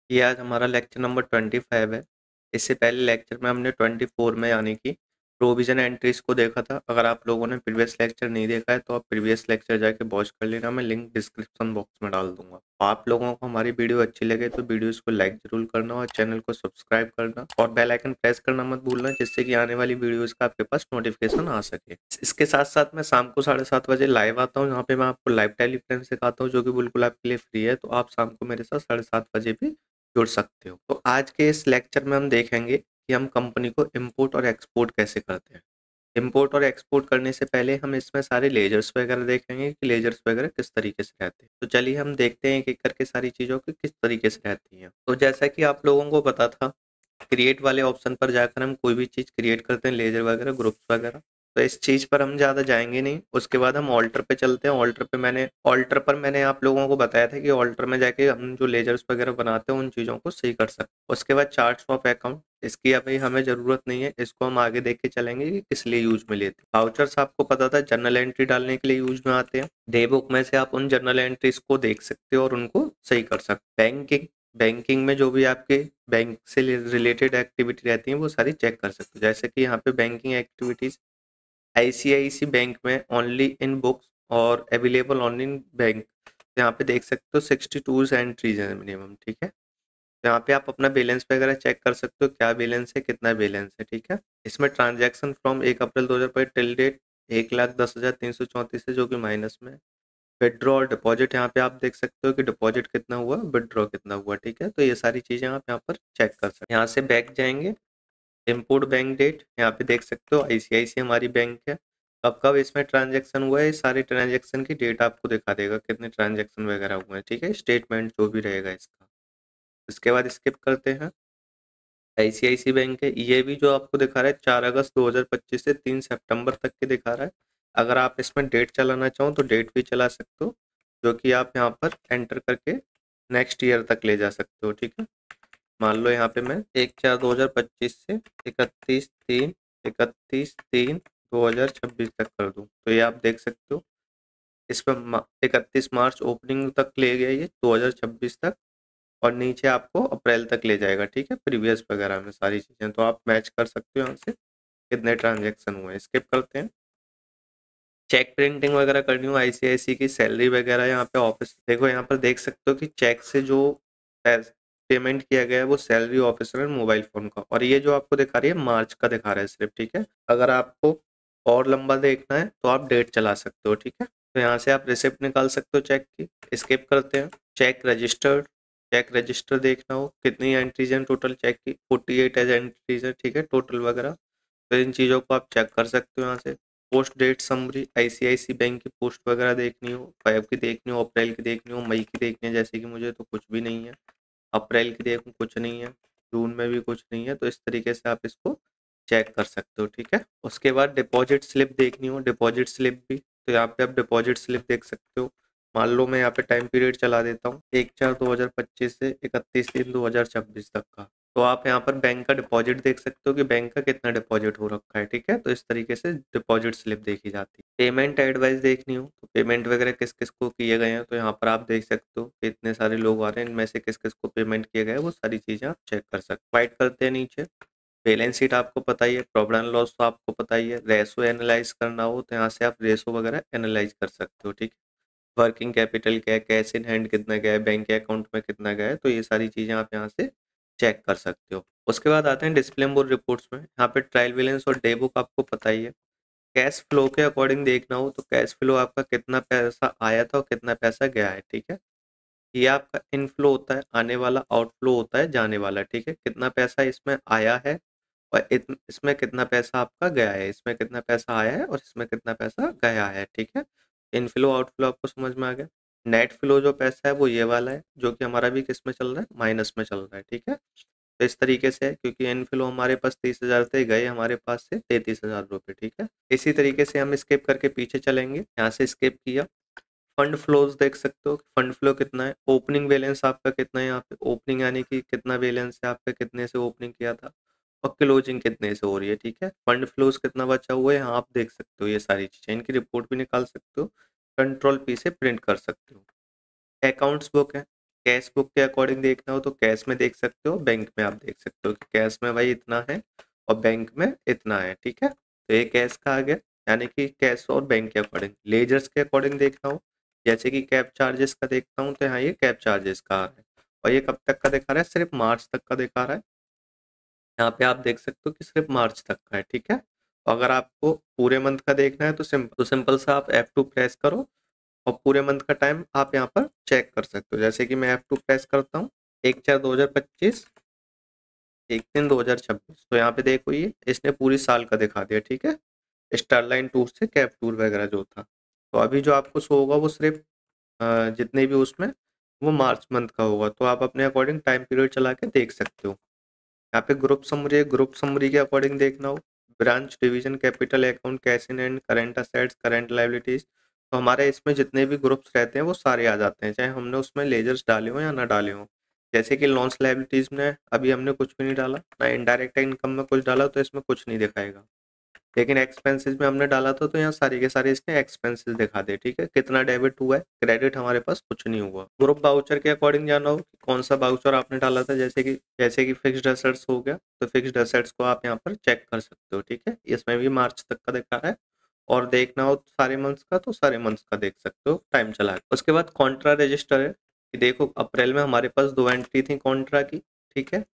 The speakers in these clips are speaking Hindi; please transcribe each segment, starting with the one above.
ये आज हमारा लेक्चर नंबर 25 है। इससे पहले लेक्चर में हमने 24 में यानी कि प्रोविजन एंट्रीज को देखा था। अगर आप लोगों ने प्रीवियस लेक्चर नहीं देखा है तो आप प्रीवियस लेक्चर जाके वॉच कर लेना, मैं लिंक डिस्क्रिप्शन बॉक्स में डाल दूंगा। आप लोगों को हमारी वीडियो अच्छी लगे तो वीडियोस को लाइक जरूर करना और चैनल को सब्सक्राइब करना और बेल आइकन प्रेस करना मत भूलना, जिससे कि आने वाली वीडियोस का आपके पास नोटिफिकेशन आ सके। इसके साथ साथ मैं शाम को 7:30 बजे लाइव आता हूँ, यहाँ पे मैं आपको लाइव टेलीग्राम सिखाता हूँ जो कि बिल्कुल आपके लिए फ्री है। तो आप शाम को मेरे साथ 7:30 बजे भी जुड़ सकते हो। तो आज के इस लेक्चर में हम देखेंगे कि हम कंपनी को इंपोर्ट और एक्सपोर्ट कैसे करते हैं। इंपोर्ट और एक्सपोर्ट करने से पहले हम इसमें सारे लेजर्स वगैरह देखेंगे कि लेजर्स वगैरह किस तरीके से रहते हैं। तो चलिए हम देखते हैं एक-एक करके सारी चीज़ों की किस तरीके से रहती हैं। तो जैसा कि आप लोगों को पता था, क्रिएट वाले ऑप्शन पर जाकर हम कोई भी चीज़ क्रिएट करते हैं, लेजर वगैरह, ग्रुप्स वगैरह। तो इस चीज़ पर हम ज़्यादा जाएँगे नहीं। उसके बाद हम ऑल्टर पे चलते हैं। ऑल्टर पर मैंने आप लोगों को बताया था कि ऑल्टर में जाके हम जो लेजर्स वगैरह बनाते हैं, उन चीज़ों को सही कर सकते हैं। उसके बाद चार्ट्स ऑफ अकाउंट, इसकी अभी हमें ज़रूरत नहीं है। इसको हम आगे देख के चलेंगे कि किस लिए यूज़ में लेते हैं। वाउचर्स आपको पता था जर्नल एंट्री डालने के लिए यूज़ में आते हैं। डे बुक में से आप उन जर्नल एंट्रीज़ को देख सकते हो और उनको सही कर सकते हैं। बैंकिंग में जो भी आपके बैंक से रिलेटेड एक्टिविटी रहती हैं वो सारी चेक कर सकते हो। जैसे कि यहाँ पे बैंकिंग एक्टिविटीज आईसीआईसी बैंक में ओनली इन बुक्स और अवेलेबल ओनली इन बैंक, यहाँ पे देख सकते हो 62 एंट्रीज है मिनिमम। ठीक है, यहाँ पे आप अपना बैलेंस वगैरह चेक कर सकते हो, क्या बैलेंस है, कितना बैलेंस है। ठीक है, इसमें transaction from 1 April 2005 till date 1,10,334 है जो कि माइनस में। विड्रॉ और डिपॉजिट यहाँ पे आप देख सकते हो कि डिपॉजिट कितना हुआ, विड्रॉ कितना हुआ। ठीक है, तो ये सारी चीज़ें आप यहाँ पर चेक कर सकते हैं। यहाँ से बैक जाएंगे, इम्पोर्ट बैंक डेट, यहाँ पे देख सकते हो आईसीआईसी हमारी बैंक है। कब कब इसमें ट्रांजैक्शन हुआ है, सारे ट्रांजैक्शन की डेट आपको दिखा देगा, कितने ट्रांजैक्शन वगैरह हुए हैं। ठीक है, स्टेटमेंट जो भी रहेगा इसका। इसके बाद स्किप करते हैं। आईसीआईसी बैंक है, ये भी जो आपको दिखा रहा है 4 अगस्त 2025 से 3 सितंबर तक के दिखा रहा है। अगर आप इसमें डेट चलाना चाहो तो डेट भी चला सकते हो, जो कि आप यहाँ पर एंटर करके नेक्स्ट ईयर तक ले जा सकते हो। ठीक है, मान लो यहाँ पे मैं 1/4/2025 से 31/3 तक कर दूँ, तो ये आप देख सकते हो। इसमें 31 मार्च ओपनिंग तक ले गया ये 2026 तक, और नीचे आपको अप्रैल तक ले जाएगा। ठीक है, प्रीवियस वगैरह में सारी चीज़ें तो आप मैच कर सकते हो यहाँ से कितने ट्रांजेक्शन हुए हैं। स्किप करते हैं। चेक प्रिंटिंग वगैरह करनी हो, आईसीआईसी की सैलरी वगैरह, यहाँ पे ऑफिस देखो, यहाँ पर देख सकते हो कि चेक से जो पेमेंट किया गया है वो सैलरी, ऑफिसर और मोबाइल फोन का, और ये जो आपको दिखा रही है मार्च का दिखा रहा है सिर्फ। ठीक है, अगर आपको और लंबा देखना है तो आप डेट चला सकते हो। ठीक है, तो यहाँ से आप रिसिप्ट निकाल सकते हो चेक की। स्किप करते हैं। चेक रजिस्टर देखना हो, कितनी एंट्रीज हैं टोटल चेक की, 48 एज एंट्रीज है। ठीक है, टोटल वगैरह, तो इन चीज़ों को आप चेक कर सकते हो यहाँ से। Post date summary, ICICI bank की पोस्ट वगैरह देखनी हो, 5 की देखनी हो, अप्रैल की देखनी हो, मई की देखनी है, जैसे कि मुझे तो कुछ भी नहीं है। अप्रैल की देखूँ, कुछ नहीं है। जून में भी कुछ नहीं है। तो इस तरीके से आप इसको चेक कर सकते हो। ठीक है, उसके बाद डिपॉजिट स्लिप देखनी हो, डिपॉजिट स्लिप भी, तो यहाँ पे आप डिपॉजिट स्लिप देख सकते हो। मान लो मैं यहाँ पे टाइम पीरियड चला देता हूँ 1/4/2025 से 31/3/2026 तक का, तो आप यहाँ पर बैंक का डिपॉजिट देख सकते हो कि बैंक का कितना डिपॉजिट हो रखा है। ठीक है, तो इस तरीके से डिपॉजिट स्लिप देखी जाती है। पेमेंट एडवाइस देखनी हो तो पेमेंट वगैरह किस किस को किए गए हैं, तो यहाँ पर आप देख सकते हो कि इतने सारे लोग आ रहे हैं, इनमें से किस किस को पेमेंट किया गया है, वो सारी चीज़ें आप चेक कर सकते हो। फाइट करते हैं नीचे। बैलेंस शीट आपको पता ही है, प्रॉफिट एंड लॉस तो आपको पता ही है। रेशो एनालाइज करना हो तो यहाँ से आप रेशो वगैरह एनालाइज कर सकते हो। ठीक है, वर्किंग कैपिटल क्या है, कैश इन हैंड कितना गया है, बैंक के अकाउंट में कितना गया है, तो ये सारी चीज़ें आप यहाँ से चेक कर सकते हो। उसके बाद आते हैं डिस्प्ले बोर्ड रिपोर्ट्स में। यहाँ पे ट्रायल बैलेंस और डे बुक आपको पता ही है। कैश फ्लो के अकॉर्डिंग देखना हो तो कैश फ्लो आपका कितना पैसा आया था और कितना पैसा गया है। ठीक है, ये आपका इनफ्लो होता है आने वाला, आउटफ्लो होता है जाने वाला। ठीक है, कितना पैसा इसमें आया है और इसमें कितना पैसा आपका गया है, इसमें कितना पैसा आया है और इसमें कितना पैसा गया है। ठीक है, इनफ्लो आउटफ्लो आपको समझ में आ गया। नेट फ्लो जो पैसा है वो ये वाला है, जो कि हमारा भी किस में चल रहा है, माइनस में चल रहा है। ठीक है, तो इस तरीके से है, क्योंकि इनफ्लो हमारे पास 30,000 थे, गए हमारे पास से 33,000 रुपये। ठीक है, इसी तरीके से हम स्किप करके पीछे चलेंगे। यहाँ से स्किप किया। फंड फ्लोज देख सकते हो, फंड फ्लो कितना है, ओपनिंग बैलेंस आपका कितना है, यहाँ पे ओपनिंग यानी कि कितना बैलेंस है आपका, कितने से ओपनिंग किया था, और क्लोजिंग कितने से हो रही है। ठीक है, फंड फ्लोज कितना बचा हुआ है, यहाँ आप देख सकते हो। ये सारी चीजें, इनकी रिपोर्ट भी निकाल सकते हो, कंट्रोल पी से प्रिंट कर सकते हो। अकाउंट्स बुक है, कैश बुक के अकॉर्डिंग देखना हो तो कैश में देख सकते हो, बैंक में आप देख सकते हो कि कैश में भाई इतना है और बैंक में इतना है, ठीक है। तो ये कैश का आ गया, यानी कि कैश और बैंक के अकॉर्डिंग। लेजर्स के अकॉर्डिंग देखना हो, जैसे कि कैब चार्जेस का देखता हूँ, तो यहाँ ये कैब चार्जेस का आ रहा है और ये कब तक का दिखा रहा है, सिर्फ मार्च तक का दिखा रहा है। यहाँ पे आप देख सकते हो कि सिर्फ मार्च तक का है, ठीक है। तो अगर आपको पूरे मंथ का देखना है तो सिंपल सा आप F2 प्रेस करो और पूरे मंथ का टाइम आप यहाँ पर चेक कर सकते हो। जैसे कि मैं F2 प्रेस करता हूँ, 1/4/2025, 1/3/2026, तो यहाँ पे देखो ये इसने पूरी साल का दिखा दिया, ठीक है। स्टारलाइन टूर से कैब टूर वगैरह जो था, तो अभी जो आपको शो होगा वो सिर्फ जितने भी उसमें वो मार्च मंथ का होगा, तो आप अपने अकॉर्डिंग टाइम पीरियड चला के देख सकते हो। यहाँ पे ग्रुप समरी है, ग्रुप समरी के अकॉर्डिंग देखना हो, branch division capital account cash in and current assets current liabilities, तो हमारे इसमें जितने भी ग्रुप्स रहते हैं वो सारे आ जाते हैं, चाहे हमने उसमें लेजर्स डाले हो या ना डाले हो। जैसे कि लॉन्स लायबिलिटीज में अभी हमने कुछ भी नहीं डाला, ना इनडायरेक्ट इनकम में कुछ डाला, तो इसमें कुछ नहीं दिखाएगा। लेकिन एक्सपेंसेस में हमने डाला था तो यहाँ सारी के सारे इसने एक्सपेंसेस दिखा दे, ठीक है। कितना डेबिट हुआ है, क्रेडिट हमारे पास कुछ नहीं हुआ। ग्रुप वाउचर के अकॉर्डिंग जाना हो कि कौन सा वाउचर आपने डाला था, जैसे कि फिक्स्ड एसेट्स हो गया, तो फिक्स्ड एसेट्स को आप यहाँ पर चेक कर सकते हो, ठीक है। इसमें भी मार्च तक का दिखा रहा है और देखना हो सारे मंथ्स का तो सारे मंथ्स का देख सकते हो टाइम चला के। उसके बाद कॉन्ट्रा रजिस्टर है कि देखो अप्रैल में हमारे पास 2 एंट्री थी कॉन्ट्रा की, ठीक है।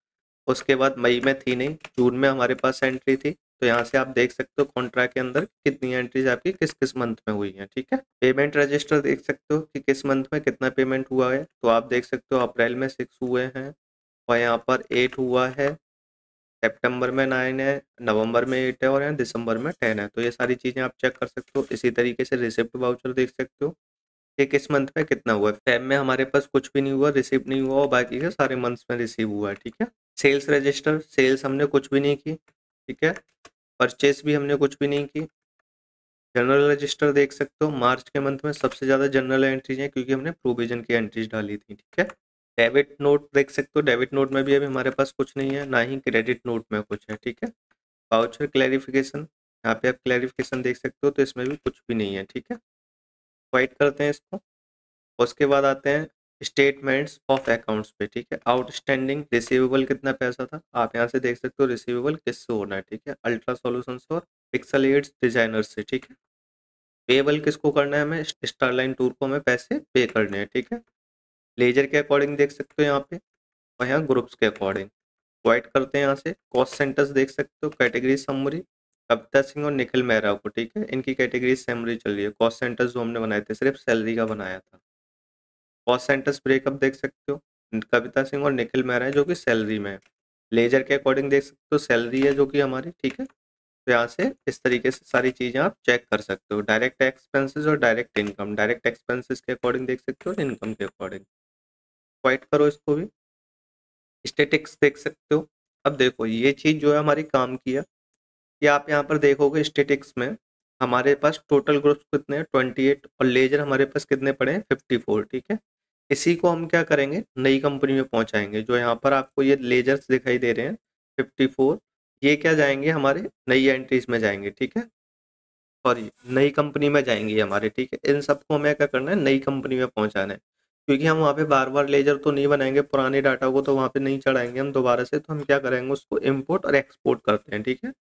उसके बाद मई में थी नहीं, जून में हमारे पास एंट्री थी, तो यहाँ से आप देख सकते हो कॉन्ट्रैक्ट के अंदर कितनी एंट्रीज आपकी किस किस मंथ में हुई है, ठीक है। पेमेंट रजिस्टर देख सकते हो कि किस मंथ में कितना पेमेंट हुआ है, तो आप देख सकते हो अप्रैल में 6 हुए हैं और यहाँ पर 8 हुआ है, सितंबर में 9 है, नवंबर में 8 है और यहाँ दिसंबर में 10 है। तो ये सारी चीज़ें आप चेक कर सकते हो। इसी तरीके से रिसिप्ट वाउचर देख सकते हो कि किस मंथ में कितना हुआ है। फेब में हमारे पास कुछ भी नहीं हुआ, रिसीव नहीं हुआ और बाकी के सारे मंथ्स में रिसीव हुआ है, ठीक है। सेल्स रजिस्टर, सेल्स हमने कुछ भी नहीं की, ठीक है। परचेस भी हमने कुछ भी नहीं की। जनरल रजिस्टर देख सकते हो, मार्च के मंथ में सबसे ज़्यादा जनरल एंट्रीज हैं क्योंकि हमने प्रोविजन की एंट्रीज डाली थी, ठीक है। डेबिट नोट देख सकते हो, डेबिट नोट में भी अभी हमारे पास कुछ नहीं है, ना ही क्रेडिट नोट में कुछ है, ठीक है। वाउचर क्लैरिफिकेशन, यहाँ पे आप क्लैरिफिकेशन देख सकते हो, तो इसमें भी कुछ भी नहीं है, ठीक है। वाइट करते हैं इसको। उसके बाद आते हैं स्टेटमेंट्स ऑफ अकाउंट्स पे, ठीक है। आउटस्टैंडिंग रिसीवेबल कितना पैसा था, आप यहाँ से देख सकते हो रिसीवेबल किससे होना है, ठीक है। अल्ट्रा सॉल्यूशंस और पिक्सल एड्स डिजाइनर से, ठीक है। पेबल किसको करना है, हमें स्टारलाइन टूर को हमें पैसे पे करने हैं, ठीक है। लेजर के अकॉर्डिंग देख सकते हो यहाँ पे और यहाँ ग्रुप्स के अकॉर्डिंग वाइट करते हैं। यहाँ से कॉस्ट सेंटर्स देख सकते हो, कैटेगरी समरी कविता सिंह और निखिल मेहरा को, ठीक है। इनकी कैटेगरी समरी चल रही है। कॉस्ट सेंटर्स जो हमने बनाए थे सिर्फ सैलरी का बनाया था। कॉस्ट सेंटर्स ब्रेकअप देख सकते हो, कविता सिंह और निखिल मेहरा है जो कि सैलरी में है। लेजर के अकॉर्डिंग देख सकते हो सैलरी है जो कि हमारी, ठीक है। तो यहाँ से इस तरीके से सारी चीज़ें आप चेक कर सकते हो। डायरेक्ट एक्सपेंसेस और डायरेक्ट इनकम, डायरेक्ट एक्सपेंसेस के अकॉर्डिंग देख सकते हो, इनकम के अकॉर्डिंग। क्वाइट करो इसको भी। स्टेटिक्स देख सकते हो। अब देखो ये चीज़ जो है हमारी काम की है कि आप यहाँ पर देखोगे स्टेटिक्स में हमारे पास टोटल ग्रुप्स कितने हैं 28 और लेजर हमारे पास कितने पड़े हैं 54, ठीक है। इसी को हम क्या करेंगे, नई कंपनी में पहुंचाएंगे। जो यहाँ पर आपको ये लेजर्स दिखाई दे रहे हैं 54, ये क्या जाएंगे हमारे नई एंट्रीज में जाएंगे, ठीक है। सॉरी, नई कंपनी में जाएंगे हमारे, ठीक है। इन सबको हमें क्या करना है, नई कंपनी में पहुंचाना है, क्योंकि हम वहाँ पे बार बार लेजर तो नहीं बनाएंगे, पुराने डाटा को तो वहाँ पे नहीं चढ़ाएंगे हम दोबारा से। तो हम क्या करेंगे, उसको इम्पोर्ट और एक्सपोर्ट करते हैं, ठीक है।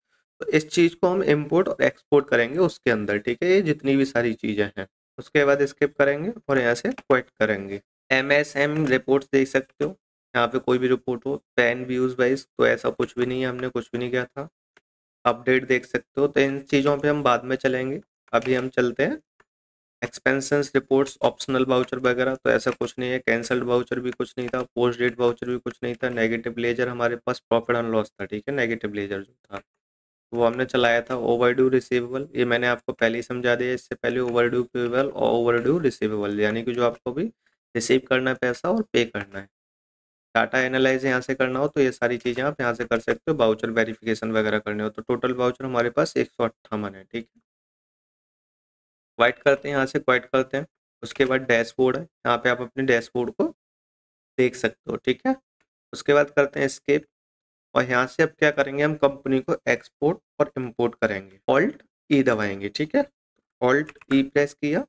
तो इस चीज़ को हम इम्पोर्ट और एक्सपोर्ट करेंगे उसके अंदर, ठीक है। ये जितनी भी सारी चीज़ें हैं उसके बाद स्किप करेंगे और यहाँ से क्विट करेंगे। MSM रिपोर्ट्स देख सकते हो, यहाँ पे कोई भी रिपोर्ट हो, पैन व्यूज वाइज तो ऐसा कुछ भी नहीं है, हमने कुछ भी नहीं किया था। अपडेट देख सकते हो, तो इन चीज़ों पे हम बाद में चलेंगे। अभी हम चलते हैं एक्सपेंसेस रिपोर्ट्स, ऑप्शनल वाउचर वगैरह, तो ऐसा कुछ नहीं है। कैंसल्ड वाउचर भी कुछ नहीं था, पोस्ट डेट वाउचर भी कुछ नहीं था। नेगेटिव लेजर हमारे पास प्रॉफिट एंड लॉस था, ठीक है। नेगेटिव लेजर जो था वो हमने चलाया था। ओवरड्यू रिसीवेबल, ये मैंने आपको पहले ही समझा दिया, इससे पहले ओवरड्यू पेबल और ओवरड्यू रिसीवेबल, यानी कि जो आपको भी रिसीव करना है पैसा और पे करना है। डाटा एनालाइज यहाँ से करना हो तो ये सारी चीज़ें आप यहाँ से कर सकते हो। वाउचर वेरिफिकेशन वगैरह करने हो तो टोटल वाउचर हमारे पास 158 है, ठीक है। वाइट करते हैं, यहाँ से क्वाइट करते हैं। उसके बाद डैशबोर्ड है, यहाँ पे आप अपने डैशबोर्ड को देख सकते हो, ठीक है। उसके बाद करते हैं एस्केप और यहाँ से अब क्या करेंगे, हम कंपनी को एक्सपोर्ट और इम्पोर्ट करेंगे। ऑल्ट ई दबाएंगे, ठीक है। ऑल्ट ई प्रेस किया,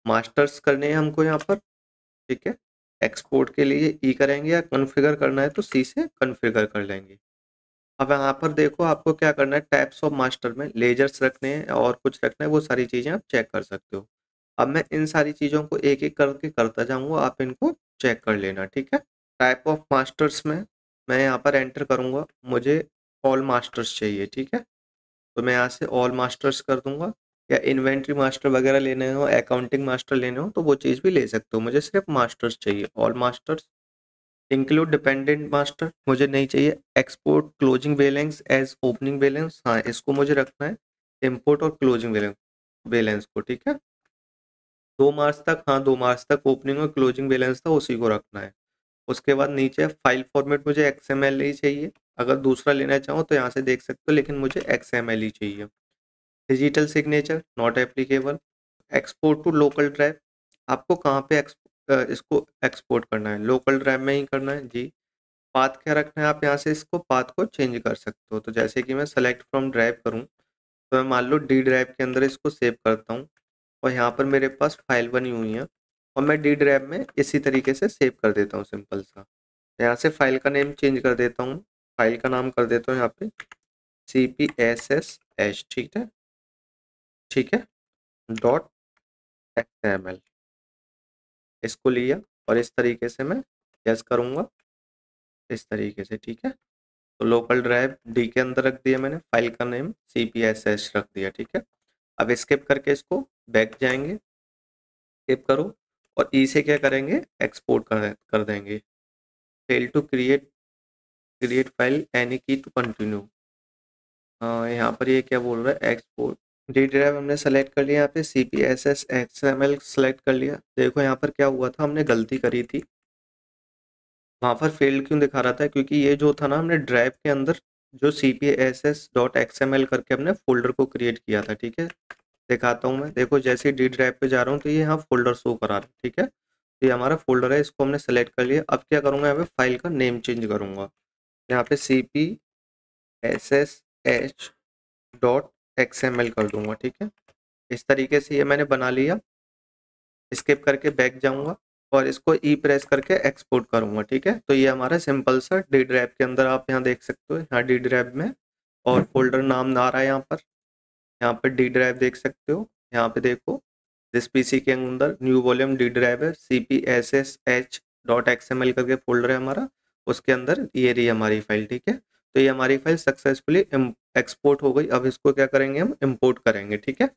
मास्टर्स करने हैं हमको यहाँ पर, ठीक है। एक्सपोर्ट के लिए ई करेंगे, या कॉन्फ़िगर करना है तो सी से कॉन्फ़िगर कर लेंगे। अब यहाँ पर देखो आपको क्या करना है, टाइप्स ऑफ मास्टर में लेजर्स रखने हैं और कुछ रखना है, वो सारी चीज़ें आप चेक कर सकते हो। अब मैं इन सारी चीज़ों को एक-एक करके करता जाऊँगा, आप इनको चेक कर लेना, ठीक है? टाइप ऑफ मास्टर्स में मैं यहाँ पर एंटर करूँगा, मुझे ऑल मास्टर्स चाहिए, ठीक है? तो मैं यहाँ से ऑल मास्टर्स कर दूँगा, या इन्वेंटरी मास्टर वगैरह लेने हो, अकाउंटिंग मास्टर लेने हो तो वो चीज़ भी ले सकते हो। मुझे सिर्फ मास्टर्स चाहिए, all masters. Include dependent master मुझे नहीं चाहिए। Export closing balance as opening balance, हाँ इसको मुझे रखना है, इंपोर्ट और क्लोजिंग बैलेंस बैलेंस को, ठीक है। 2 मार्च तक, हाँ 2 मार्च तक ओपनिंग और क्लोजिंग बैलेंस था, उसी को रखना है। उसके बाद नीचे फाइल फॉर्मेट मुझे XML ही चाहिए, अगर दूसरा लेना चाहो तो यहाँ से देख सकते हो, लेकिन मुझे XML ही चाहिए। Digital signature not applicable. Export to local drive, आपको कहाँ पे इसको एक्सपोर्ट करना है, लोकल ड्राइव में ही करना है जी। पाथ क्या रखना है, आप यहाँ से इसको पाथ को चेंज कर सकते हो। तो जैसे कि मैं सेलेक्ट फ्रॉम ड्राइव करूँ, तो मैं मान लो डी ड्राइव के अंदर इसको सेव करता हूँ, और यहाँ पर मेरे पास फाइल बनी हुई है, और मैं डी ड्राइव में इसी तरीके से सेव कर देता हूँ, सिंपल सा। यहाँ से फाइल का नेम चेंज कर देता हूँ, फाइल का नाम कर देता हूँ यहाँ पे CPSSH, ठीक है, ठीक है, .XML, इसको लिया और इस तरीके से मैं यस करूँगा, इस तरीके से, ठीक है। तो लोकल ड्राइव डी के अंदर रख दिया मैंने, फाइल का नेम CPSS रख दिया, ठीक है। अब स्किप करके इसको बैक जाएंगे, स्किप करो, और ई से क्या करेंगे, एक्सपोर्ट कर देंगे। Fail to create create file any key to continue. यहाँ पर ये क्या बोल रहा है, एक्सपोर्ट डी ड्राइव हमने सेलेक्ट कर लिया, यहाँ पे CPSS XML सेलेक्ट कर लिया। देखो यहाँ पर क्या हुआ था, हमने गलती करी थी, वहाँ पर फेल्ड क्यों दिखा रहा था, क्योंकि ये जो था ना, हमने ड्राइव के अंदर जो CPSS.XML करके हमने फोल्डर को क्रिएट किया था, ठीक है। दिखाता हूँ मैं, देखो जैसे ही डी ड्राइव पे जा रहा हूँ तो ये यहाँ फोल्डर शो करा रहा है, ठीक है। तो ये हमारा फोल्डर है, इसको हमने सेलेक्ट कर लिया। अब क्या करूँगा, यहाँ पे फाइल का नेम चेंज करूँगा, यहाँ पे CPSSH.XML कर दूंगा, ठीक है। इस तरीके से ये मैंने बना लिया, स्किप करके बैक जाऊंगा और इसको ई प्रेस करके एक्सपोर्ट करूंगा, ठीक है। तो ये हमारा सिंपल सा डी ड्राइव के अंदर, आप यहाँ देख सकते हो, यहाँ डी ड्राइव में, और फोल्डर नाम आ रहा है यहाँ पर डी ड्राइव देख सकते हो। यहाँ पे देखो, जिस पीसी के अंदर न्यू वॉल्यूम डी ड्राइव है, CPSSH.XML करके फोल्डर है हमारा, उसके अंदर ये रही हमारी फाइल, ठीक है। तो ये हमारी फाइल सक्सेसफुली एक्सपोर्ट हो गई। अब इसको क्या करेंगे, हम इम्पोर्ट करेंगे, ठीक है।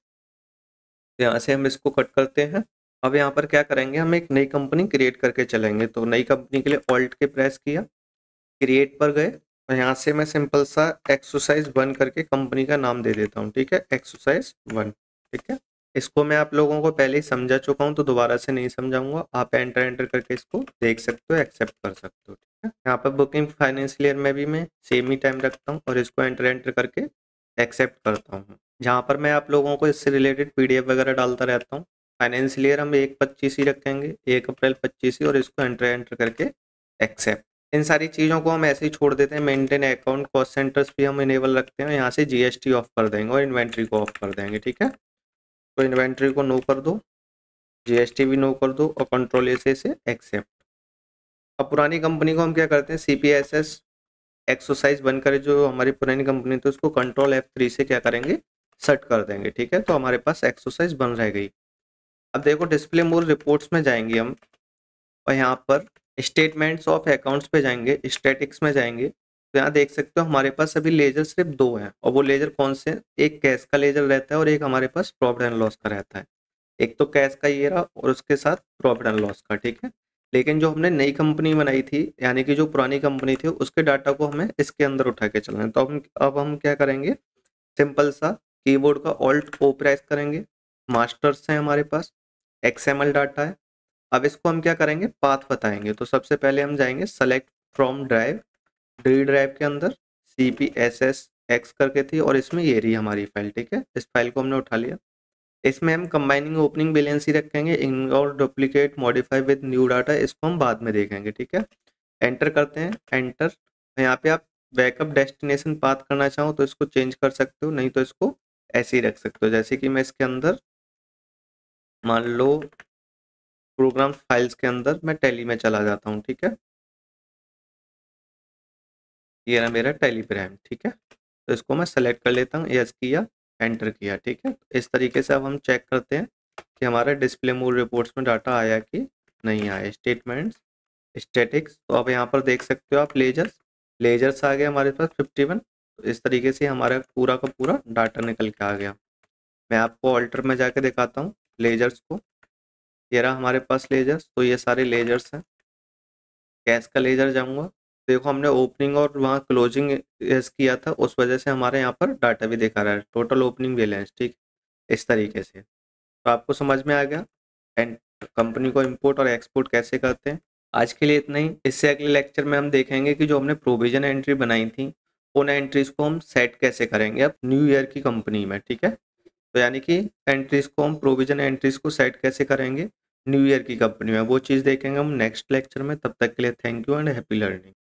यहाँ से हम इसको कट करते हैं। अब यहाँ पर क्या करेंगे, हम एक नई कंपनी क्रिएट करके चलेंगे। तो नई कंपनी के लिए ऑल्ट के प्रेस किया, क्रिएट पर गए, और यहाँ से मैं सिंपल सा एक्सरसाइज 1 करके कंपनी का नाम दे देता हूँ, ठीक है, एक्सरसाइज 1, ठीक है। इसको मैं आप लोगों को पहले ही समझा चुका हूँ, तो दोबारा से नहीं समझाऊंगा, आप एंटर एंटर करके इसको देख सकते हो, एक्सेप्ट कर सकते हो, ठीक है। यहाँ पर बुकिंग फाइनेंशियल ईयर में भी मैं सेम ही टाइम रखता हूँ, और इसको एंटर एंटर करके एक्सेप्ट करता हूँ। जहाँ पर मैं आप लोगों को इससे रिलेटेड PDF वगैरह डालता रहता हूँ। फाइनेंशियल ईयर हम 1/25 ही रखेंगे, 1 अप्रैल 25 ही, और इसको एंटर एंटर करके एक्सेप्ट। इन सारी चीज़ों को हम ऐसे ही छोड़ देते हैं। मेंटेन अकाउंट कॉस्ट सेंटर्स भी हम इनेबल रखते हैं, यहाँ से GST ऑफ कर देंगे और इन्वेंट्री को ऑफ कर देंगे, ठीक है। तो इन्वेंट्री को नो कर दो, GST भी नो कर दो, और कंट्रोल ए से एक्सेप्ट। अब पुरानी कंपनी को हम क्या करते हैं, CPSS एक्सरसाइज 1 करे, जो हमारी पुरानी कंपनी थी, उसको कंट्रोल F3 से क्या करेंगे, सेट कर देंगे, ठीक है। तो हमारे पास एक्सरसाइज 1 रह गई। अब देखो डिस्प्ले मोर रिपोर्ट्स में जाएंगे हम, और यहाँ पर स्टेटमेंट्स ऑफ अकाउंट्स पे जाएंगे, स्टैटिक्स में जाएंगे, तो यहाँ देख सकते हो हमारे पास अभी लेजर सिर्फ 2 हैं, और वो लेजर कौन से हैं, एक कैश का लेजर रहता है और एक हमारे पास प्रॉफिट एंड लॉस का रहता है। एक तो कैश का ये रहा, और उसके साथ प्रॉफिट एंड लॉस का, ठीक है। लेकिन जो हमने नई कंपनी बनाई थी, यानी कि जो पुरानी कंपनी थी, उसके डाटा को हमें इसके अंदर उठा के चलना है। तो अब हम क्या करेंगे, सिंपल सा कीबोर्ड का ऑल्ट ओ प्रेस करेंगे, मास्टर्स हैं हमारे पास, XML डाटा है। अब इसको हम क्या करेंगे, पाथ बताएंगे। तो सबसे पहले हम जाएंगे select from drive, D drive के अंदर CPSSX करके थी, और इसमें ये रही हमारी फाइल, ठीक है। इस फाइल को हमने उठा लिया। इसमें हम कंबाइनिंग ओपनिंग बैलेंस ही रखेंगे, ignore duplicate modify with new data, इसको हम बाद में देखेंगे, ठीक है। एंटर करते हैं, एंटर। यहाँ पे आप बैकअप डेस्टिनेशन पाथ करना चाहो तो इसको चेंज कर सकते हो, नहीं तो इसको ऐसे ही रख सकते हो। जैसे कि मैं इसके अंदर मान लो प्रोग्राम फाइल्स के अंदर मैं टैली में चला जाता हूँ, ठीक है। ये रहा मेरा टैली प्राइम, ठीक है। तो इसको मैं सेलेक्ट कर लेता हूँ, यस किया, एंटर किया, ठीक है। इस तरीके से अब हम चेक करते हैं कि हमारा डिस्प्ले मूड रिपोर्ट्स में डाटा आया कि नहीं आया। स्टेटमेंट्स, स्टैटिक्स, तो अब यहाँ पर देख सकते हो आप लेजर्स आ गया हमारे पास 51। तो इस तरीके से हमारा पूरा का पूरा डाटा निकल के आ गया। मैं आपको ऑल्टर में जाके दिखाता हूँ लेजर्स को। ये रहा हमारे पास लेजर्स, तो ये सारे लेजर्स हैं। कैश का लेजर जाऊंगा, देखो हमने ओपनिंग और वहाँ क्लोजिंग यस किया था, उस वजह से हमारे यहाँ पर डाटा भी दिखा रहा है, टोटल ओपनिंग बैलेंस, ठीक। इस तरीके से तो आपको समझ में आ गया एंड कंपनी को इंपोर्ट और एक्सपोर्ट कैसे करते हैं। आज के लिए इतना ही। इससे अगले लेक्चर में हम देखेंगे कि जो हमने प्रोविजन एंट्री बनाई थी, उन एंट्रीज को हम सेट कैसे करेंगे अब न्यू ईयर की कंपनी में, ठीक है। तो यानी कि एंट्रीज को हम प्रोविजन एंट्रीज को सेट कैसे करेंगे न्यू ईयर की कंपनी में, वो चीज़ देखेंगे हम नेक्स्ट लेक्चर में। तब तक के लिए thank you and happy learning.